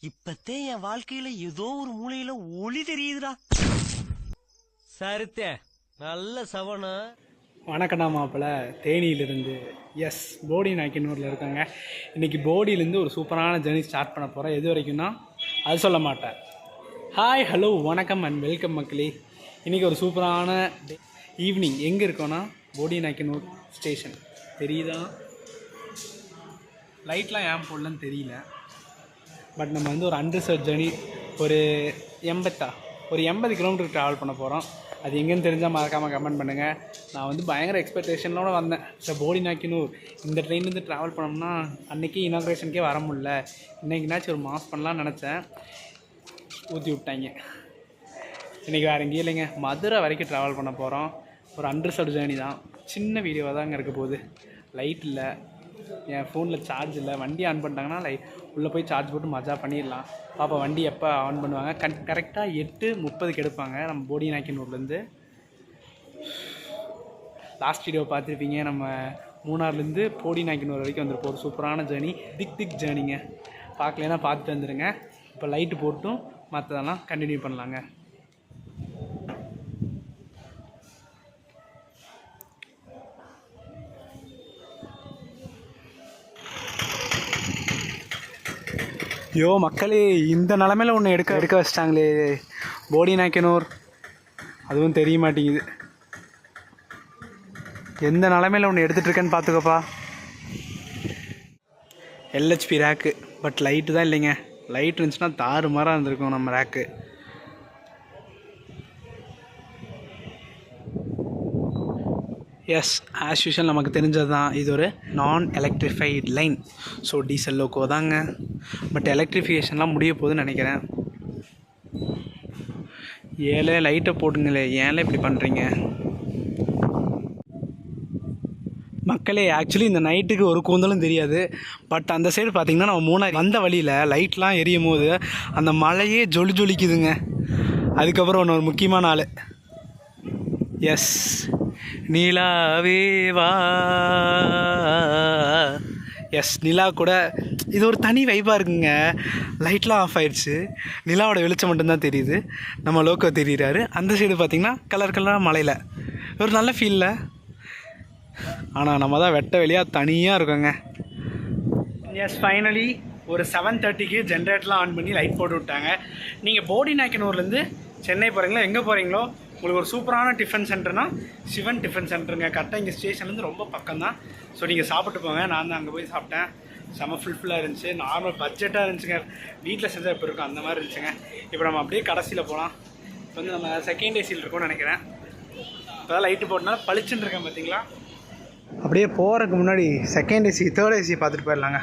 இப்பத்தே என் வாழ்க்கையில ஏதோ ஒரு மூலையில ஒளி தெரியுதுடா. சரித்தே நல்ல சவனா. வணக்கண்ணா மாப்பிள்ள தேனியிலிருந்து. எஸ், போடி நாய்க்கனூரில் இருக்காங்க. இன்றைக்கி போடியிலேருந்து ஒரு சூப்பரான ஜேர்னி ஸ்டார்ட் பண்ண போகிறேன். எது வரைக்கும்னா அது சொல்ல மாட்டேன். ஹாய், ஹலோ, வணக்கம் அண்ட் வெல்கம் மக்களே. இன்றைக்கி ஒரு சூப்பரான ஈவினிங். எங்கே இருக்கோன்னா போடி நாய்க்கனூர் ஸ்டேஷன். தெரியுதா? லைட்லாம் ஏன் போடலன்னு தெரியல. பட் நம்ம வந்து ஒரு அன்ரிசர்வ் ஜேர்னி ஒரு 80 கிலோமீட்டர் ட்ராவல் பண்ண போகிறோம். அது எங்கேன்னு தெரிஞ்சால் மறக்காமல் கமெண்ட் பண்ணுங்கள். நான் வந்து பயங்கர எக்ஸ்பெக்டேஷனோடு வந்தேன். சார் போடி நாய்க்கனூர் இந்த ட்ரெயின்லேருந்து ட்ராவல் பண்ணோம்னா அன்றைக்கி இனாக்ரேஷனுக்கே வர முடியல, இன்றைக்கினாச்சும் ஒரு மாஸ் பண்ணலான்னு நினச்சேன். ஊற்றி விட்டாங்க. இன்றைக்கி வேறு எங்கேயும் இல்லைங்க, மதுரை வரைக்கும் ட்ராவல் பண்ண போகிறோம். ஒரு அன்ரிசர்வ் ஜேர்னி தான். சின்ன வீடியோவாக தான் அங்கே இருக்க போகுது. லைட் இல்லை, என் ஃபோனில் சார்ஜ் இல்லை. வண்டி ஆன் பண்ணிட்டாங்கன்னா உள்ளே போய் சார்ஜ் போட்டு மஜா பண்ணிடலாம். பாப்பா வண்டி எப்போ ஆன் பண்ணுவாங்க. கரெக்டாக 8:30 எடுப்பாங்க நம்ம போடி நாய்க்கனூர்லேருந்து. லாஸ்ட் வீடியோ பார்த்துருப்பீங்க. நம்ம மூணார்லேருந்து போடி நாய்க்கனூர் வரைக்கும் வந்துருப்போம். ஒரு சூப்பரான ஜேர்னி, திக் ஜேர்னிங்க. பார்க்கலன்னா பார்த்துட்டு வந்துடுங்க. இப்போ லைட்டு போட்டும் மற்றதெல்லாம் கண்டினியூ பண்ணலாங்க. ஐயோ மக்களே, இந்த நிலமையில ஒன்று எடுக்க வச்சிட்டாங்களே போடி நாய்க்கனூர். அதுவும் தெரிய மாட்டேங்குது. எந்த நிலமையில ஒன்று எடுத்துகிட்ருக்கேன்னு பார்த்துக்கப்பா. எல்ஹெச்பி ரேக்கு, பட் லைட்டு தான் இல்லைங்க. லைட் இருந்துச்சுன்னா தாறு மாறாக இருந்திருக்கும் நம்ம ரேக்கு. எஸ், ஆஸ் யூஷுவல் நமக்கு தெரிஞ்சது தான். இது ஒரு நான் electrified line. So diesel loco தாங்க. பட் எலக்ட்ரிஃபிகேஷன்லாம் முடிய போகுதுன்னு நினைக்கிறேன். ஏழை லைட்டை போட்டுங்களே, ஏன்ல இப்படி பண்ணுறீங்க மக்களே? ஆக்சுவலி இந்த நைட்டுக்கு ஒரு கூந்தலும் தெரியாது. பட் அந்த சைடு பார்த்திங்கன்னா நம்ம மூணார் வந்த வழியில் லைட்லாம் எரியும் போது அந்த மலையே ஜொலிக்குதுங்க. அதுக்கப்புறம் ஒரு முக்கியமான ஆள். எஸ், நிலாவேவா. எஸ், நிலா கூட இது ஒரு தனி வைப்பாக இருக்குங்க. லைட்லாம் ஆஃப் ஆயிடுச்சு, நிலாவோட வெளிச்சம் மட்டும்தான் தெரியுது. நம்ம லோக்கோ தெரியுறாரு. அந்த சைடு பார்த்திங்கன்னா கலராக மலையில் ஒரு நல்ல ஃபீலில். ஆனால் நம்ம தான் வெட்ட வெளியாக தனியாக இருக்கோங்க. எஸ், ஃபைனலி ஒரு 7:30க்கு ஜென்ரேட்டர்லாம் ஆன் பண்ணி லைட் போட்டு விட்டாங்க. நீங்கள் போடி நாய்க்கனூர்லேருந்து சென்னை போகிறீங்களோ எங்கே போகிறீங்களோ உங்களுக்கு ஒரு சூப்பரான டிஃபன் சென்டர்னால் சிவன் டிஃபன் சென்டருங்க. கரெக்டாக இங்கே ஸ்டேஷன்லேருந்து ரொம்ப பக்கம் தான். ஸோ நீங்கள் சாப்பிட்டு போங்க. நான் தான் அங்கே போய் சாப்பிட்டேன். செம்ம ஃபுல்ஃபுல்லாக இருந்துச்சு. நார்மல் பட்ஜெட்டாக இருந்துச்சுங்க. வீட்டில் செஞ்சால் இப்போ இருக்கும் அந்த மாதிரி இருந்துச்சுங்க. இப்போ நம்ம அப்படியே கடைசியில் போகலாம். இப்போ வந்து நம்ம செகண்ட் ஏசியில் இருக்கோம்னு நினைக்கிறேன். இப்போ தான் லைட்டு போட்டனால பளிச்சுன்னு இருக்கேன் பார்த்தீங்களா. அப்படியே போகிறதுக்கு முன்னாடி செகண்ட் ஏசி தேர்ட் ஏசி பார்த்துட்டு போயிடலாங்க.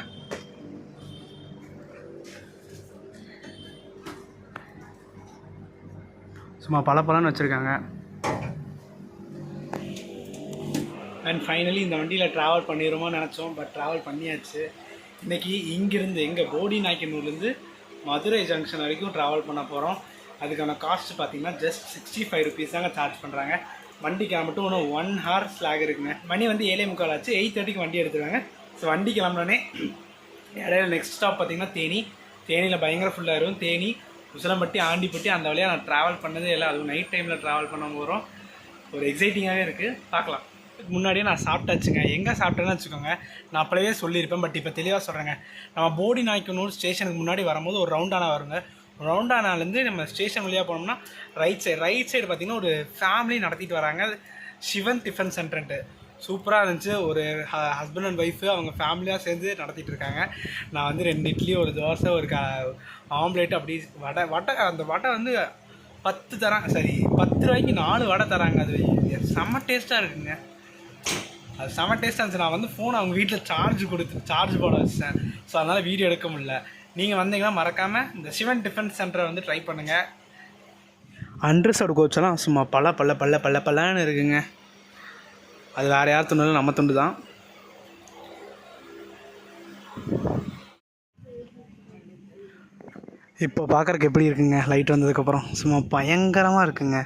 சும்மா பலன்னு வச்சுருக்காங்க. அண்ட் ஃபைனலி இந்த வண்டியில் ட்ராவல் பண்ணிடுமோ நினச்சோம். பட் ட்ராவல் பண்ணியாச்சு. இன்றைக்கி இங்கேருந்து எங்கள் போடி நாய்க்கனூர்லேருந்து மதுரை ஜங்ஷன் வரைக்கும் ட்ராவல் பண்ண போகிறோம். அதுக்கான காஸ்ட் பார்த்திங்கன்னா ஜஸ்ட் 65 ருபீஸ் தாங்க சார்ஜ் பண்ணுறாங்க. வண்டிக்கு மட்டும் இன்னும் 1 hour ஸ்லாக் இருக்குங்க. மணி வந்து 7:45 ஆச்சு. 8:30க்கு வண்டி எடுத்துருவாங்க. ஸோ வண்டி கிளம்புனோடனே இடையில நெக்ஸ்ட் ஸ்டாப் பார்த்திங்கன்னா தேனியில் பயங்கர ஃபுல்லாக இருக்கும். தேனி, உசிலம்பட்டி, ஆண்டிப்பட்டி அந்த வழியாக நான் ட்ராவல் பண்ணதே இல்லை. அதுவும் நைட் டைமில் ட்ராவல் பண்ண போகிறோம். ஒரு எக்ஸைட்டிங்காகவே இருக்குது. பார்க்கலாம். முன்னாடியே நான் சாப்பிட்டாச்சுங்க. எங்கே சாப்பிட்டேன்னு வச்சுக்கோங்க, நான் அப்படியே சொல்லியிருப்பேன். பட் இப்போ தெளிவாக சொல்கிறேங்க. நம்ம போடி நாய்க்கனூர் ஸ்டேஷனுக்கு முன்னாடி வரும்போது ஒரு ரவுண்டானா வருங்க. ரவுண்டானாலேருந்து நம்ம ஸ்டேஷன் வழியாக போனோம்னா ரைட் சைடு பார்த்திங்கன்னா ஒரு ஃபேமிலி நடத்திட்டு வராங்க. சிவன் டிஃபன் சென்டர்ன்ட்டு சூப்பராக இருந்துச்சு. ஒரு ஹஸ்பண்ட் அண்ட் ஒய்ஃபு அவங்க ஃபேமிலியாக சேர்ந்து நடத்திட்டு இருக்காங்க. நான் வந்து 2 இட்லி, ஒரு தோசை, ஒரு ஆம்லேட், அப்படி வடை அந்த வடை வந்து 10 தராங்க. சரி, 10 ரூபாய்க்கு 4 வடை தராங்க. அது செம்ம டேஸ்ட்டாக இருக்குங்க. அது செம்ம டேஸ்ட்டாக இருந்துச்சு. நான் வந்து ஃபோன் அவங்க வீட்டில் சார்ஜ் போட வச்சேன். ஸோ அதனால் வீடியோ எடுக்க முடியல. நீங்கள் வந்தீங்கன்னா மறக்காமல் இந்த சிவன் டிஃபன் சென்டரை வந்து ட்ரை பண்ணுங்கள். அன்ரிசர்வ்டு கோச்செல்லாம் சும்மா பல்லன்னு இருக்குங்க. அது வேறு யார் துண்டு நம்ம துண்டு தான். இப்போ பார்க்குறக்கு எப்படி இருக்குங்க லைட் வந்ததுக்கப்புறம்? சும்மா பயங்கரமாக இருக்குங்க.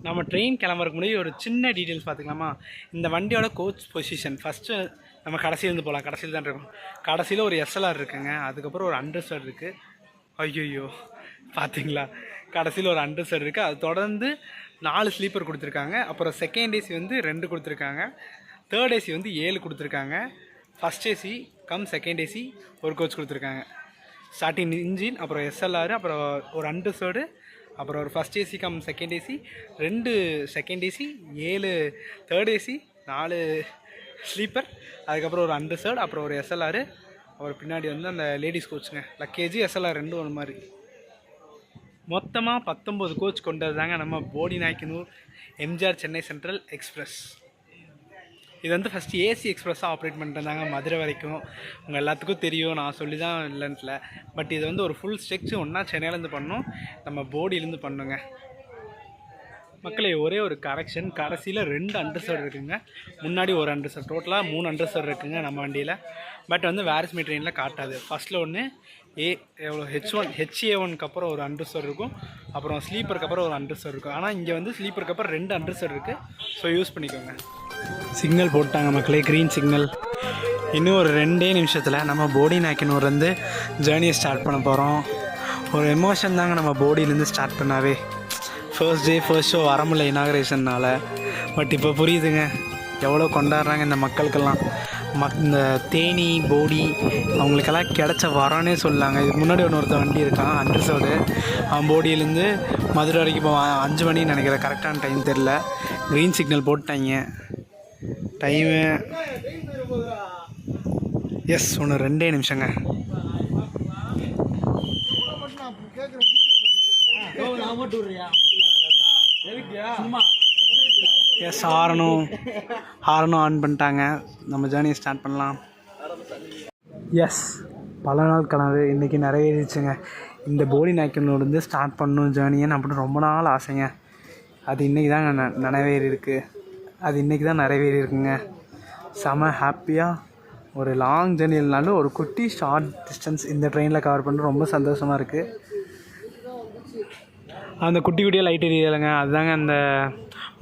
நம்ம ட்ரெயின் கிளம்புறதுக்கு முன்னாடி ஒரு சின்ன டீட்டெயில்ஸ் பார்த்துக்கலாமா? இந்த வண்டியோட கோச் பொசிஷன் ஃபஸ்ட்டு நம்ம கடைசியிலேருந்து போகலாம். கடைசியில் தான் இருக்கும். கடைசியில் ஒரு எஸ்எல்ஆர் இருக்குங்க. அதுக்கப்புறம் ஒரு அண்டர்ஸ்டர் இருக்குது. ஐயோ பார்த்தீங்களா, கடைசியில் ஒரு அண்டர்ஸ்டர் இருக்குது. அது தொடர்ந்து 4 ஸ்லீப்பர் கொடுத்துருக்காங்க. அப்புறம் செகண்ட் ஏசி வந்து 2 கொடுத்துருக்காங்க. தேர்ட் ஏசி வந்து 7 கொடுத்துருக்காங்க. First AC come second AC ஒரு கோச் கொடுத்துருக்காங்க. ஸ்டார்டிங் இன்ஜின், அப்புறம் எஸ்எல்ஆர், அப்புறம் ஒரு அண்டர்ஸ்டர்டு, அப்புறம் ஒரு first AC come second AC, 2 second AC, 7 third AC, 4 sleeper, அதுக்கப்புறம் ஒரு அண்டர்ஸ்டர்ட், அப்புறம் ஒரு எஸ்எல்ஆர், அப்புறம் பின்னாடி வந்து அந்த லேடிஸ் கோச்சுங்க, லக்கேஜ் எஸ்எல்ஆர் 2 ஒரு மாதிரி. மொத்தமாக 19 கோச் கொண்டது தாங்க நம்ம போடி நாயக்கனூர் எம்ஜிஆர் சென்னை சென்ட்ரல் எக்ஸ்பிரஸ். இது வந்து ஃபஸ்ட்டு ஏசி எக்ஸ்பிரஸாக ஆப்ரேட் பண்ணிட்டுருந்தாங்க மதுரை வரைக்கும். உங்கள் எல்லாத்துக்கும் தெரியும், நான் சொல்லி தான் இல்லைன்ட்டில். பட் இது வந்து ஒரு ஃபுல் ஸ்ட்ரெச் ஒன்றா சென்னையிலேருந்து பண்ணோம், நம்ம போடியிலேருந்து பண்ணுங்க. மக்களே ஒரே ஒரு கரெக்ஷன், கடைசியில் 2 அண்டர்ஸ்டர் இருக்குங்க, முன்னாடி ஒரு அண்டர்ஸ்டர், டோட்டலாக 3 அண்டர்ஸ்டர் இருக்குங்க நம்ம வண்டியில். பட் வந்து வேரிஸ்மி ட்ரெயினில் காட்டாது. ஃபஸ்ட்டில் ஒன்று HA1க்கு அப்புறம் ஒரு அண்டர்ஸ்டர் இருக்கும், அப்புறம் ஸ்லீப்பருக்கு அப்புறம் ஒரு அண்டர்ஸ்டர் இருக்கும். ஆனால் இங்கே வந்து ஸ்லீப்பருக்கு அப்புறம் 2 அண்டர்ஸ்டர் இருக்குது. ஸோ யூஸ் பண்ணிக்கோங்க. சிக்னல் போட்டாங்க மக்களே, க்ரீன் சிக்னல். இன்னும் ஒரு 2 நிமிஷத்தில் நம்ம போடி நாயக்கனூர்லேருந்து ஜேர்னியை ஸ்டார்ட் பண்ண போகிறோம். ஒரு எமோஷன் தாங்க நம்ம போடியிலேருந்து ஸ்டார்ட் பண்ணாவே. ஃபர்ஸ்ட் டே ஃபர்ஸ்ட் ஷோ வர முடியல இனாகரேஷன்னால். பட் இப்போ புரியுதுங்க எவ்வளோ கொண்டாடுறாங்க இந்த மக்களுக்கெல்லாம். இந்த தேனி போடி அவங்களுக்கெல்லாம் கிடச்ச வரனே சொல்லாங்க. இதுக்கு முன்னாடி ஒருத்தர் வண்டி இருக்கான் அண்டர்சோடு, அவன் போடியிலேருந்து மதுரை வரைக்கும் போவான். 5 மணின்னு நினைக்கிறேன், கரெக்டான டைம் தெரில. க்ரீன் சிக்னல் போட்டாங்க. டைமு எஸ் ஒன்று 2 நிமிஷங்க. எஸ் ஹாரனும் ஆன் பண்ணிட்டாங்க. நம்ம ஜேர்னியை ஸ்டார்ட் பண்ணலாம். எஸ் பல நாள் கனவு இன்றைக்கி நிறைவேறிடுச்சுங்க. இந்த போடி நாயக்கனூர்லேருந்து ஸ்டார்ட் பண்ணணும் ஜேர்னியை அப்படின்னு ரொம்ப நாள் ஆசைங்க. அது இன்றைக்கி தாங்க நிறைவேறி இருக்குங்க. செம ஹாப்பியாக ஒரு லாங் ஜேர்னி இல்லைனாலும் ஒரு குட்டி ஷார்ட் டிஸ்டன்ஸ் இந்த ட்ரெயினில் கவர் பண்ணுறது ரொம்ப சந்தோஷமாக இருக்குது. அந்த குட்டி குட்டியாக லைட் எரியலைங்க, அதுதாங்க அந்த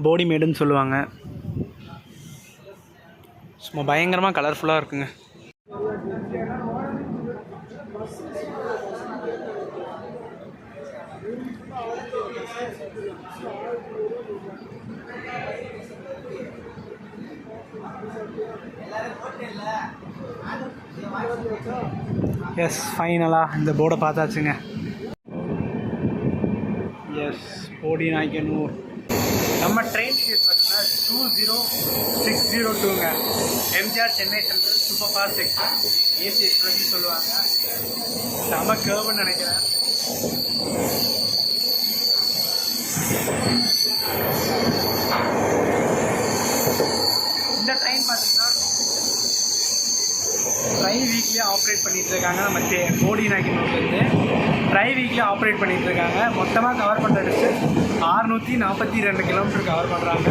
போடி மேடுன்னு சொல்லுவாங்க. சும்மா பயங்கரமாக கலர்ஃபுல்லாக இருக்குங்க. எஸ் ஃபைனலாக இந்த போர்டை பார்த்தாச்சுங்க. எஸ் போடி நாயக்கனூர். நம்ம ட்ரெயின் டிக்கெட் பார்த்தீங்கன்னா 20602ங்க. MGR Chennai central super fast express, AC எக்ஸ்பிரஸ்ன்னு சொல்லுவாங்க. செம கேர்வுன்னு நினைக்கிறேன். இந்த ட்ரெயின் பார்த்தீங்கன்னா ட்ரை வீக்லியே ஆப்ரேட் பண்ணிகிட்ருக்காங்க. நம்ம போடி நாயக்கனூர்லேருந்து ட்ரை வீக்லியே ஆப்ரேட் பண்ணிகிட்ருக்காங்க. மொத்தமாக கவர் பண்ணுற டிஸ்டன்ஸ் 642 கிலோமீட்டர் கவர் பண்ணுறாங்க.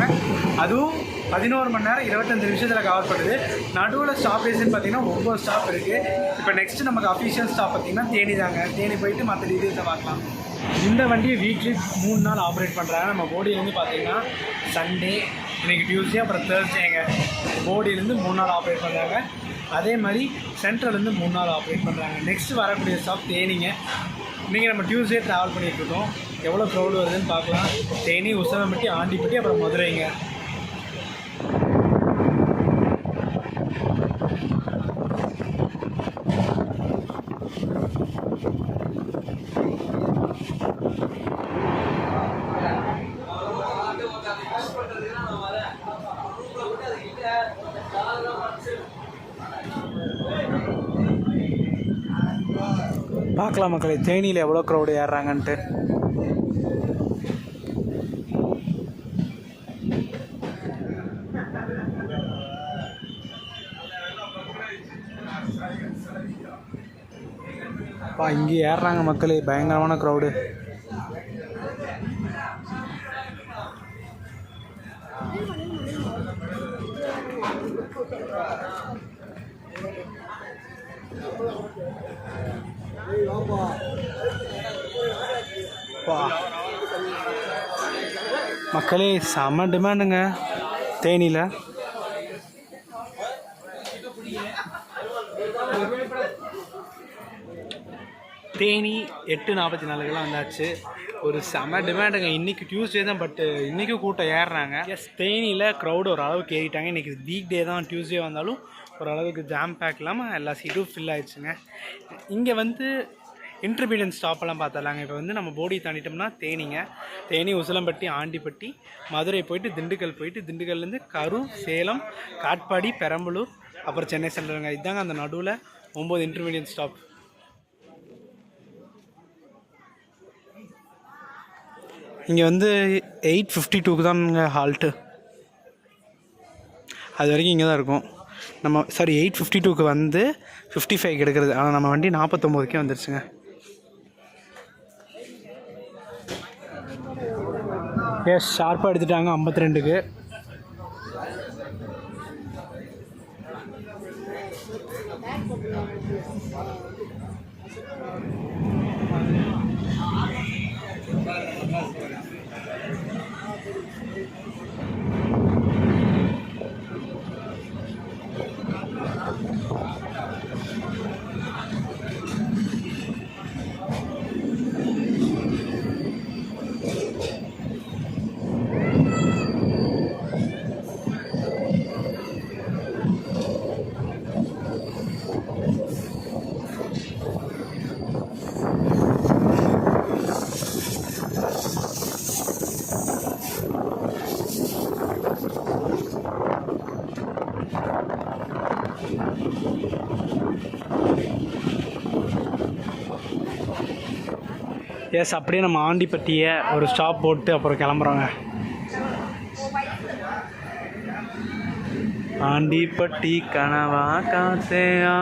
அதுவும் 11 மணி நேரம் 25 நிமிஷத்தில் கவர் பண்ணுது. நடுவில் ஸ்டாப்பேஜ்னு பார்த்தீங்கன்னா 9 ஸ்டாப் இருக்குது. இப்போ நெக்ஸ்ட்டு நமக்கு அஃபிஷியல் ஸ்டாப் பார்த்திங்கன்னா தேனி தாங்க. தேனி போயிட்டு மற்ற டீட்டெயில்ஸை பார்க்கலாம். இந்த வண்டியை வீக்லி 3 நாள் ஆப்ரேட் பண்ணுறாங்க. நம்ம போடியிலேருந்து பார்த்தீங்கன்னா சண்டே, இன்றைக்கி டியூஸ்டே, அப்புறம் தேர்ஸ்டேங்க. போடியிலேருந்து 3 நாள் ஆப்ரேட் பண்ணுறாங்க. அதே மாதிரி சென்ட்ரல்லேருந்து 3 நாள் ஆப்ரேட் பண்ணுறாங்க. நெக்ஸ்ட்டு வரக்கூடிய ஸ்டாப் தேனிங்க. இன்றைக்கி நம்ம டியூஸ்டே ட்ராவல் பண்ணிகிட்ருக்கோம். எவ்வளோ க்ரௌடு வருதுன்னு பார்க்கலாம். தேனி, உசவம்பட்டி, ஆண்டிப்பட்டி, அப்புறம் மதுரைங்க. பார்க்கலாம் மக்களே தேனியில் எவ்வளோ க்ரௌடு ஏறுறாங்கன்ட்டு. இங்கே ஏறுறாங்க மக்களே, பயங்கரமான க்ரௌடு. மக்களே செம்ம டிமாண்டுங்க தேனியில். தேனி 8:44 வந்தாச்சு. ஒரு செம டிமாண்டுங்க. இன்றைக்கி டியூஸ்டே தான், பட்டு இன்றைக்கும் கூட்டம் ஏறுறாங்க. எஸ், தேனியில் க்ரௌடு ஓரளவுக்கு ஏறிட்டாங்க. இன்றைக்கி வீக் டே தான், டியூஸ்டே வந்தாலும் ஓரளவுக்கு ஜாம் பேக் இல்லாமல் எல்லா சீட்டும் ஃபில் ஆகிடுச்சுங்க. இங்கே வந்து இன்டர்மீடியன்ட் ஸ்டாப்பெல்லாம் பார்த்துடலாங்க. இப்போ வந்து நம்ம போடி தாண்டிட்டோம்னா தேனிங்க. தேனி, உசிலம்பட்டி, ஆண்டிப்பட்டி, மதுரை போயிட்டு திண்டுக்கல் போயிட்டு, திண்டுக்கல்லேருந்து கரூர், சேலம், காட்பாடி, பெரம்பலூர், அப்புறம் சென்னை சென்ட்ரலுங்க. இதுதாங்க அந்த நடுவில் 9 இன்டர்மீடியன்ட் ஸ்டாப். இங்கே வந்து 8:52க்கு தான்ங்க ஹால்ட்டு. அது வரைக்கும் இங்கே தான் இருக்கும். நம்ம 8:52க்கு வந்து 55 எடுக்கிறது. ஆனால் நம்ம வண்டி 49க்கே வந்துருச்சுங்க. எஸ், ஷார்ப்பாக எடுத்துட்டாங்க 52க்கு. எஸ், அப்படியே நம்ம ஆண்டிப்பட்டியை ஒரு ஸ்டாப் போட்டு அப்புறம் கிளம்புறோங்க. ஆண்டிப்பட்டி கனவா காத்தையா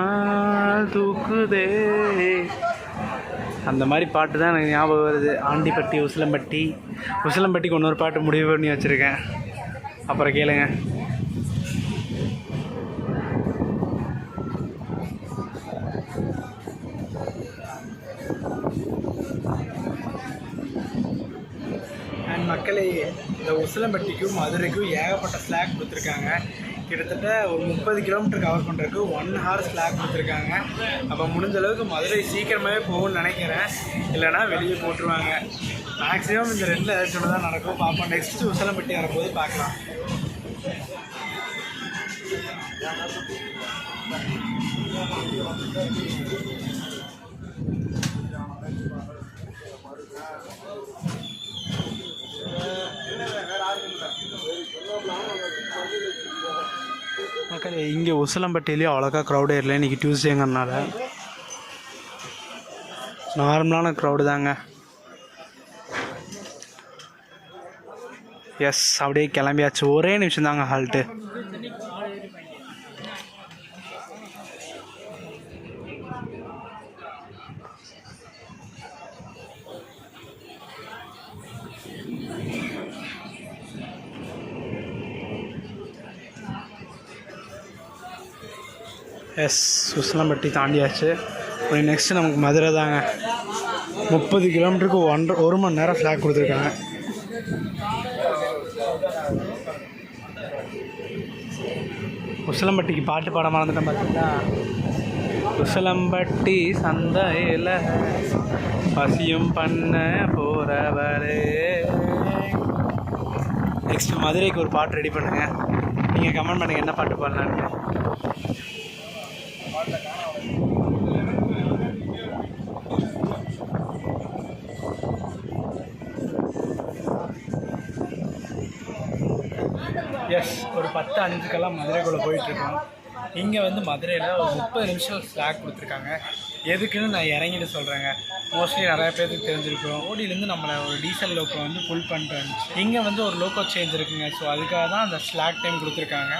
தூக்குதே, அந்த மாதிரி பாட்டு தான் எனக்கு ஞாபகம் வருது. ஆண்டிப்பட்டி, உசிலம்பட்டி. உசிலம்பட்டிக்கு இன்னொரு பாட்டு முடிவு பண்ணி வச்சுருக்கேன், அப்புறம் கேளுங்க. அண்ட் மக்களே, இந்த உசிலம்பட்டிக்கும் மதுரைக்கும் ஏகப்பட்ட ஸ்லாக் கொடுத்துருக்காங்க. கிட்டத்தட்ட ஒரு 30 கிலோமீட்டர் கவர் பண்ணுறதுக்கு 1 ஹவர் ஸ்லாக் கொடுத்துருக்காங்க. அப்போ முடிஞ்ச அளவுக்கு மதுரை சீக்கிரமாகவே போகும்னு நினைக்கிறேன், இல்லைனா வெளியே போட்டுருவாங்க. மேக்ஸிமம் இந்த 2 ஏதாச்சும் தான் நடக்கும். பார்ப்போம். நெக்ஸ்ட்டு உசிலம்பட்டி வரும்போது பார்க்கலாம். மக்கள், இங்கே உசிலம்பட்டிலேயே அவ்வளோக்கா க்ரௌடே இல்லை. இன்றைக்கி டியூஸ்டேங்கிறனால நார்மலான க்ரௌடு தாங்க. எஸ், அப்படியே கிளம்பியாச்சு. ஒரே நிமிஷம் தாங்க ஹால்ட்டு. எஸ், உசிலம்பட்டி தாண்டியாச்சு. நெக்ஸ்ட்டு நமக்கு மதுரை தாங்க. 30 கிலோமீட்டருக்கு 1 மணி நேரம் ஃப்ளாக் கொடுத்துருக்காங்க. உசிலம்பட்டிக்கு பாட்டு பாட மறந்துட்டேன் பார்த்தீங்களா. உசிலம்பட்டி சந்தையில் பசியும் பண்ண போகிறவரே. நெக்ஸ்ட்டு மதுரைக்கு ஒரு பாட்டு ரெடி பண்ணுங்கள். நீங்கள் கமெண்ட் பண்ணுங்கள் என்ன பாட்டு பாடலான்னு. எஸ், ஒரு 10:05க்கெல்லாம் மதுரைக்குள்ளே போயிட்டுருக்கோம். இங்கே வந்து மதுரையில் ஒரு 30 நிமிஷம் ஸ்லாக் கொடுத்துருக்காங்க. எதுக்குன்னு நான் இறங்கிட்டு சொல்கிறேங்க. மோஸ்ட்லி நிறைய பேருக்கு தெரிஞ்சிருக்கும். ஓடியிலேருந்து நம்மளை ஒரு டீசல் லோக்கோ வந்து ஃபுல் பண்ணிட்டு வந்துச்சு. இங்கே வந்து ஒரு லோக்கோ சேஞ்ச் இருக்குங்க. ஸோ அதுக்காக தான் அந்த ஸ்லாக் டைம் கொடுத்துருக்காங்க.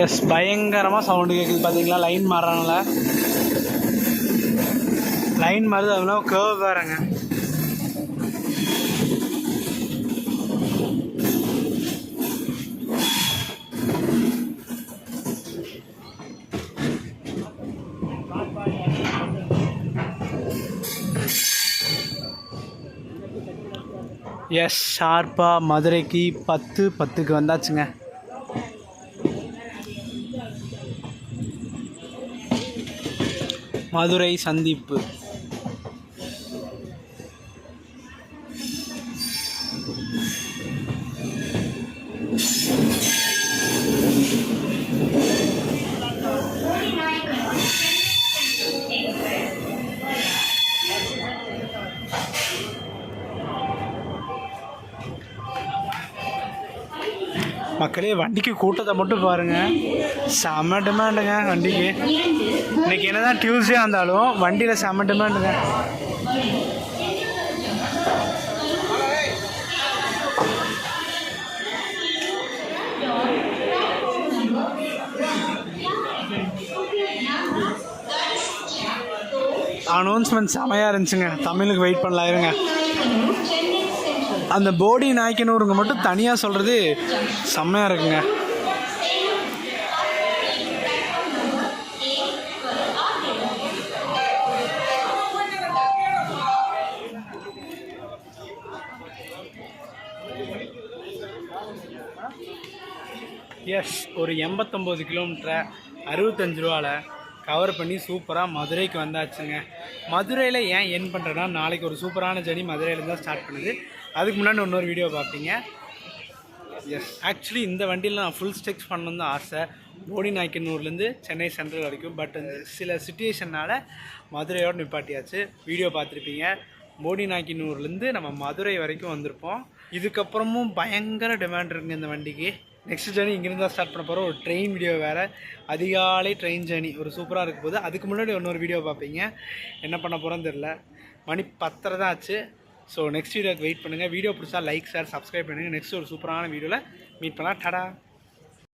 எஸ், பயங்கரமாக சவுண்டு கேட்குது பார்த்தீங்களா? லைன் மாறுறனால லைன் மாறுது, அதெல்லாம் கேர்வ் வேறங்க. எஸ், ஷார்ப்பாக மதுரைக்கு 10:10 வந்தாச்சுங்க. மதுரை சந்திப்பு. மக்களே, வண்டிக்கு கூட்டத்தை மட்டும் பாருங்கள். செம்ம டிமாண்டுங்க வண்டிக்கு. இன்றைக்கி என்ன தான் டியூஸ்டே இருந்தாலும் வண்டியில் செம்ம டிமாண்டுங்க. அனௌன்ஸ்மெண்ட் செமையாக இருந்துச்சுங்க. தமிழுக்கு வெயிட் பண்ணலாம் இருங்க. அந்த போடி நாய்க்கனூருங்க மட்டும் தனியாக சொல்கிறது செம்மையாக இருக்குங்க. எஸ், ஒரு 89 கிலோமீட்டரை 65 ரூபாவில் கவர் பண்ணி சூப்பராக மதுரைக்கு வந்தாச்சுங்க. மதுரையில் ஏன் என் பண்ணுறேன்னா, நாளைக்கு ஒரு சூப்பரான ஜர்னி மதுரையிலேருந்து தான் ஸ்டார்ட் பண்ணுது. அதுக்கு முன்னாடி இன்னொரு வீடியோ பார்ப்பீங்க. எஸ், ஆக்சுவலி இந்த வண்டியில் நான் ஃபுல் ஸ்டெக்ஸ் பண்ணணுன்னு தான் ஆசை, போடி நாய்க்கனூர்லேருந்து சென்னை சென்ட்ரல் வரைக்கும். பட் சில சுச்சுவேஷனால் மதுரையோடு நிப்பாட்டியாச்சு. வீடியோ பார்த்துருப்பீங்க. போடி நாய்க்கனூர்லேருந்து நம்ம மதுரை வரைக்கும் வந்திருப்போம். இதுக்கப்புறமும் பயங்கர டிமாண்ட் இருக்குங்க இந்த வண்டிக்கு. நெக்ஸ்ட் ஜேர்னி இங்கேருந்து தான் ஸ்டார்ட் பண்ண போகிறோம். ஒரு ட்ரெயின் வீடியோ வேறு, அதிகாலை ட்ரெயின் ஜேர்னி ஒரு சூப்பராக இருக்க போது. அதுக்கு முன்னாடி இன்னொரு வீடியோ பார்ப்பீங்க. என்ன பண்ண போகிறோன்னு தெரில. மணி 10:30 தான் ஆச்சு. ஸோ நெக்ஸ்ட் வீடியோக்கு வெயிட் பண்ணுங்கள். வீடியோ பிடிச்சா லைக், ஷேர், சப்ஸ்கிரைப் பண்ணுங்கள். நெக்ஸ்ட் ஒரு சூப்பரான வீடியோவில் மீட் பண்ணலாம். டடா.